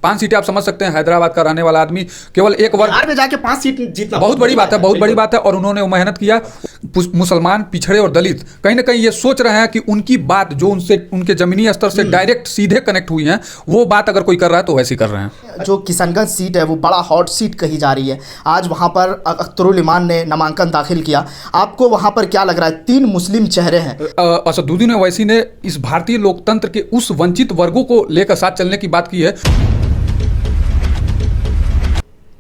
5 सीटें आप समझ सकते हैं, हैदराबाद का रहने वाला आदमी केवल एक वर्ग बिहार में जाके 5 सीट जीतना बहुत बड़ी बात है, बहुत बड़ी बात है। और उन्होंने वो मेहनत किया। मुसलमान, पिछड़े और दलित कहीं ना कहीं ये सोच रहे हैं कि उनकी बात जो उनसे उनके जमीनी स्तर से डायरेक्ट सीधे कनेक्ट हुई है, वो बात अगर कोई कर रहा है तो वैसे ही कर रहे हैं। जो किशनगंज सीट है वो बड़ा हॉट सीट कही जा रही है। आज वहां पर अख्तरुल इमान ने नामांकन दाखिल किया। आपको वहां पर क्या लग रहा है? 3 मुस्लिम चेहरे हैं। असदुद्दीन ओवैसी ने इस भारतीय लोकतंत्र के उस वंचित वर्गों को लेकर साथ चलने की बात की है।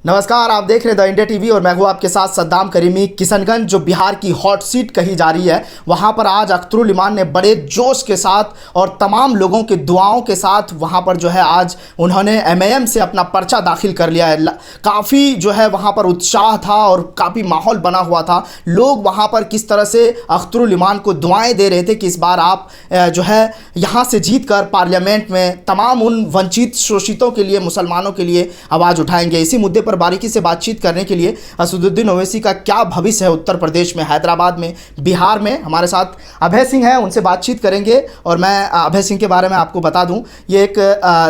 नमस्कार, आप देख रहे हैं द इंडिया टीवी और मैं हूं आपके साथ सद्दाम करीमी। किशनगंज जो बिहार की हॉट सीट कही जा रही है, वहां पर आज अख्तरुल इमान ने बड़े जोश के साथ और तमाम लोगों की दुआओं के साथ वहां पर जो है आज उन्होंने एमएएम से अपना पर्चा दाखिल कर लिया है। काफ़ी जो है वहां पर उत्साह था और काफ़ी माहौल बना हुआ था। लोग वहां पर किस तरह से अख्तरुल इमान को दुआएं दे रहे थे कि इस बार आप जो है यहाँ से जीत कर पार्लियामेंट में तमाम उन वंचित शोषितों के लिए, मुसलमानों के लिए आवाज़ उठाएंगे। इसी मुद्दे पर बारीकी से बातचीत करने के लिए असदुद्दीन ओवैसी का क्या भविष्य है उत्तर प्रदेश में, हैदराबाद में, बिहार में, हमारे साथ अभय सिंह हैं, उनसे बातचीत करेंगे। और मैं अभय सिंह के बारे में आपको बता दूं, ये एक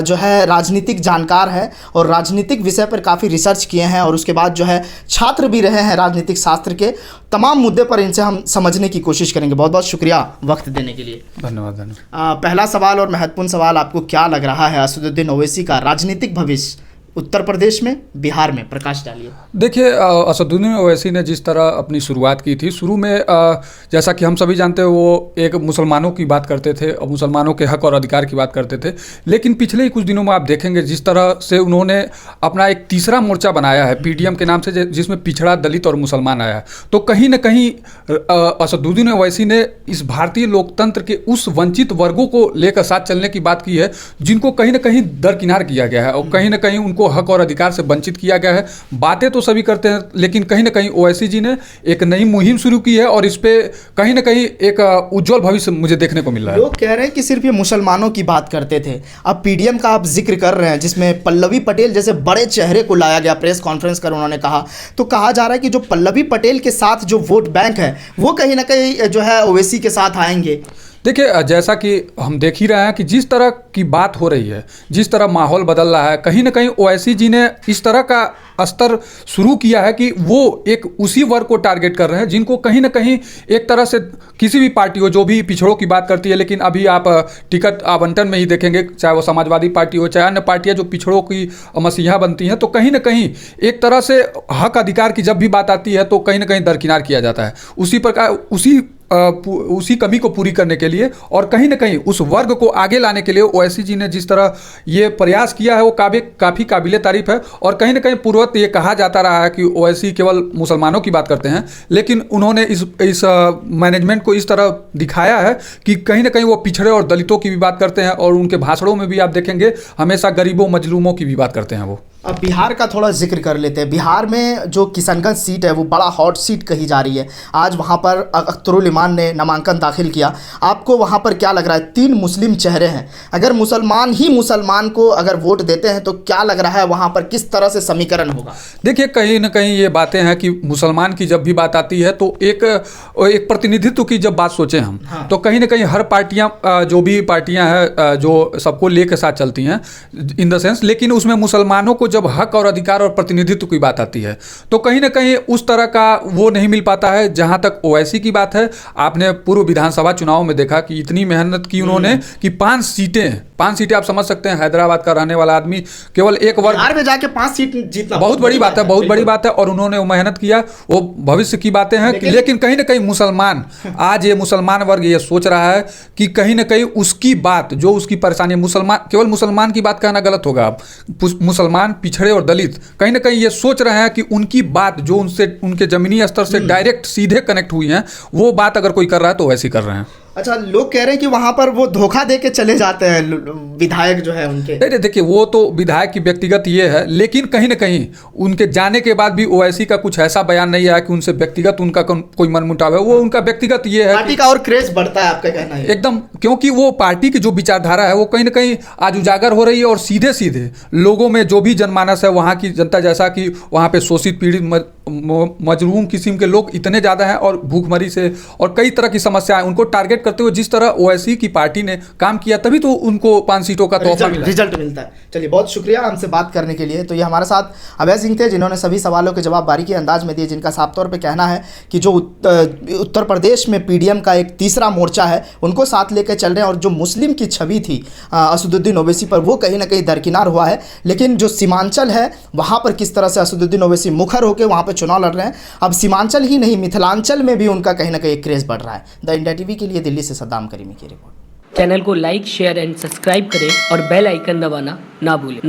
जो है राजनीतिक जानकार है और राजनीतिक विषय पर काफ़ी रिसर्च किए हैं और उसके बाद जो है छात्र भी रहे हैं राजनीतिक शास्त्र के। तमाम मुद्दे पर इनसे हम समझने की कोशिश करेंगे। बहुत बहुत शुक्रिया वक्त देने के लिए। धन्यवाद। पहला सवाल और महत्वपूर्ण सवाल, आपको क्या लग रहा है असदुद्दीन ओवैसी का राजनीतिक भविष्य उत्तर प्रदेश में, बिहार में? प्रकाश डालिए। देखिए, असदुद्दीन ओवैसी ने जिस तरह अपनी शुरुआत की थी, शुरू में जैसा कि हम सभी जानते हैं, वो एक मुसलमानों की बात करते थे और मुसलमानों के हक और अधिकार की बात करते थे। लेकिन पिछले ही कुछ दिनों में आप देखेंगे जिस तरह से उन्होंने अपना एक तीसरा मोर्चा बनाया है पीडीएम के नाम से, जिसमें पिछड़ा, दलित और मुसलमान आया है। तो कहीं ना कहीं असदुद्दीन ओवैसी ने इस भारतीय लोकतंत्र के उस वंचित वर्गों को लेकर साथ चलने की बात की है, जिनको कहीं ना कहीं दरकिनार किया गया है और कहीं ना कहीं उनको हक और अधिकार से वंचित किया गया है। बातें तो सभी करते हैं, लेकिन कहीं ना कहीं ओवैसी जी ने एक नई मुहिम शुरू की है और इस पे कहीं ना कहीं एक उज्जवल भविष्य मुझे देखने को मिल रहा है। लोग कह रहे हैं कि सिर्फ ये मुसलमानों की बात करते थे, अब पीडीएम का आप जिक्र कर रहे हैं जिसमें पल्लवी पटेल जैसे बड़े चेहरे को लाया गया। प्रेस कॉन्फ्रेंस कर उन्होंने कहा, तो कहा जा रहा है कि जो पल्लवी पटेल के साथ जो वोट बैंक है वो कहीं ना कहीं जो है ओवैसी के साथ आएंगे। देखिए, जैसा कि हम देख ही रहे हैं कि जिस तरह की बात हो रही है, जिस तरह माहौल बदल रहा है, कहीं ना कहीं ओवैसी जी ने इस तरह का स्तर शुरू किया है कि वो एक उसी वर्ग को टारगेट कर रहे हैं जिनको कहीं ना कहीं एक तरह से किसी भी पार्टी हो जो भी पिछड़ों की बात करती है, लेकिन अभी आप टिकट आवंटन में ही देखेंगे, चाहे वो समाजवादी पार्टी हो चाहे अन्य पार्टियां जो पिछड़ों की मसीहा बनती हैं, तो कहीं ना कहीं एक तरह से हक अधिकार की जब भी बात आती है तो कहीं ना कहीं दरकिनार किया जाता है। उसी प्रकार उसी कमी को पूरी करने के लिए और कहीं ना कहीं उस वर्ग को आगे लाने के लिए ओवैसी जी ने जिस तरह ये प्रयास किया है वो काफ़ी काबिले तारीफ है। और कहीं ना कहीं पूर्वत ये कहा जाता रहा है कि ओवैसी केवल मुसलमानों की बात करते हैं, लेकिन उन्होंने इस मैनेजमेंट को इस तरह दिखाया है कि कहीं ना कहीं वो पिछड़े और दलितों की भी बात करते हैं और उनके भाषणों में भी आप देखेंगे हमेशा गरीबों मजलूमों की भी बात करते हैं वो। अब बिहार का थोड़ा जिक्र कर लेते हैं। बिहार में जो किशनगंज सीट है वो बड़ा हॉट सीट कही जा रही है। आज वहां पर अख्तरुल इमान ने नामांकन दाखिल किया। आपको वहां पर क्या लग रहा है? 3 मुस्लिम चेहरे हैं। अगर मुसलमान ही मुसलमान को अगर वोट देते हैं तो क्या लग रहा है वहां पर किस तरह से समीकरण होगा? देखिए, कहीं ना कहीं ये बातें हैं कि मुसलमान की जब भी बात आती है तो एक प्रतिनिधित्व की जब बात सोचें हम, तो कहीं ना कहीं हर पार्टियां, जो भी पार्टियां हैं जो सबको लेकर साथ चलती हैं इन द सेंस, लेकिन उसमें मुसलमानों को जब हक और अधिकार और प्रतिनिधित्व की बात आती है तो कहीं ना कहीं उस तरह का वो नहीं मिल पाता है। जहां तक ओवैसी की बात है, आपने पूर्व विधानसभा चुनाव में देखा कि इतनी मेहनत की उन्होंने कि 5 सीटें आप समझ सकते हैं, हैदराबाद का रहने वाला आदमी केवल एक वर्ग, बिहार में जाके 5 सीट जीतना बहुत बड़ी बात है, बहुत बड़ी बात है। और उन्होंने वो मेहनत किया, वो भविष्य की बातें हैं। लेकिन कहीं ना कहीं मुसलमान, आज ये मुसलमान वर्ग ये सोच रहा है कि कहीं ना कहीं उसकी बात, जो उसकी परेशानी, मुसलमान, केवल मुसलमान की बात कहना गलत होगा। मुसलमान, पिछड़े और दलित कहीं ना कहीं ये सोच रहे हैं कि उनकी बात जो उनके जमीनी स्तर से डायरेक्ट सीधे कनेक्ट हुई है, वो बात अगर कोई कर रहा है तो वैसे ही कर रहे हैं। अच्छा, लोग कह रहे हैं कि वहां पर वो धोखा दे के चले जाते हैं विधायक जो है उनके। नहीं, देखिए, वो तो विधायक की व्यक्तिगत ये है, लेकिन कहीं ना कहीं उनके जाने के बाद भी ओवैसी का कुछ ऐसा बयान नहीं आया कि उनसे व्यक्तिगत उनका कोई मनमुटाव है। वो उनका व्यक्तिगत ये है, पार्टी का और क्रेज बढ़ता है, आपका कहना है? एकदम, क्योंकि वो पार्टी की जो विचारधारा है वो कहीं ना कहीं आज उजागर हो रही है और सीधे सीधे लोगों में जो भी जनमानस है, वहाँ की जनता, जैसा कि वहाँ पे शोषित पीड़ित मजलूम किस्म के लोग इतने ज़्यादा हैं और भूखमरी से और कई तरह की समस्याएं उनको टारगेट करते हुए जिस तरह ओवैसी की पार्टी ने काम किया तभी तो उनको 5 सीटों का तोहफा मिला। रिजल्ट मिलता है। चलिए बहुत शुक्रिया हमसे बात करने के लिए। तो ये हमारे साथ अभय सिंह थे जिन्होंने सभी सवालों के जवाब बारीकी अंदाज में दिए, जिनका साफ तौर पे कहना है कि जो उत्तर प्रदेश में पीडीएम का एक तीसरा मोर्चा है उनको साथ लेकर चल रहे हैं और जो मुस्लिम की छवि थी असदुद्दीन ओवैसी पर वो कहीं ना कहीं दरकिनार हुआ है। लेकिन जो सीमांचल है वहाँ पर किस तरह से असदुद्दीन ओवैसी मुखर होकर वहाँ पर चुनाव लड़ रहे हैं, अब सीमांचल ही नहीं मिथिलांचल में भी उनका कहीं ना कहीं क्रेज बढ़ रहा है। द इंडिया टीवी के लिए दिल्ली से सद्दाम करीमी की रिपोर्ट। चैनल को लाइक शेयर एंड सब्सक्राइब करें और बेल आइकन दबाना ना भूलें।